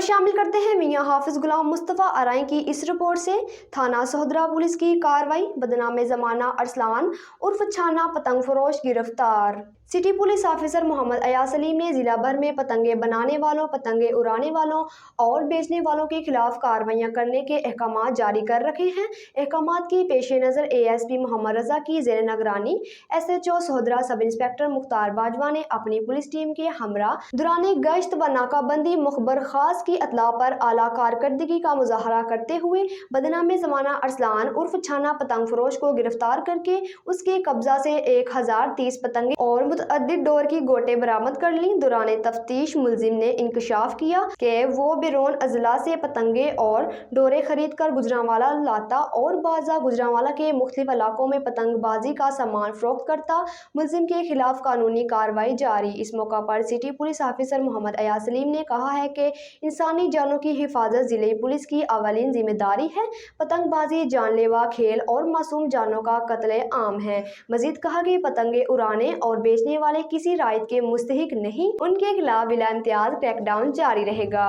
शामिल करते हैं मियां हाफिज गुलाम मुस्तफ़ा अराई की इस रिपोर्ट से। थाना सोहदरा पुलिस की कार्रवाई, बदनाम जमाना अरसलान उर्फ छाना पतंग फरोश गिरफ्तार। City police officer Mohammad Ayaz Saleem ने जिला भर में पतंगे बनाने वालों, पतंगे उड़ाने वालों और बेचने वालों के खिलाफ कार्रवाइयां करने के अहकाम जारी कर रखे हैं। अहकाम की पेश नज़र ASP मोहम्मद रजा की ज़ेर निगरानी SHO Sohdra sub inspector Mukhtar Bajwa ने अपनी पुलिस टीम के हमरा दौरान गश्त व नाकाबंदी मुखबर खास की इत्तला पर आला कारकर्दगी का मुजाहरा करते हुए बदनाम ज़माना अरसलान उर्फ छाना पतंग फरोश को गिरफ्तार करके उसके कब्जा से 1030 पतंगे और मुतअद्दिद डोर की गोटे बरामद कर ली। दौरान तफ्तीश मुलजिम ने इंकशाफ किया कि वो बैरून अजला से पतंगे और डोरे खरीद कर गुजरांवाला लाता और बाजा गुजरांवाला के मुख्तलिफ इलाकों में पतंगबाजी का सामान फरोख्त करता। मुलजिम के खिलाफ कानूनी कार्रवाई जारी। इस मौका पर city police officer Mohammad Ayaz Saleem ने कहा है कि इंसानी जानों की हिफाजत जिले पुलिस की अवलीन जिम्मेदारी है। पतंगबाजी जानलेवा खेल और मासूम जानों का कत्ले आम है। मजीद कहा कि पतंगे उड़ाने और बेचने वाले किसी रायत के मुस्तहिक नहीं, उनके खिलाफ बिला इम्तियाज क्रैकडाउन जारी रहेगा।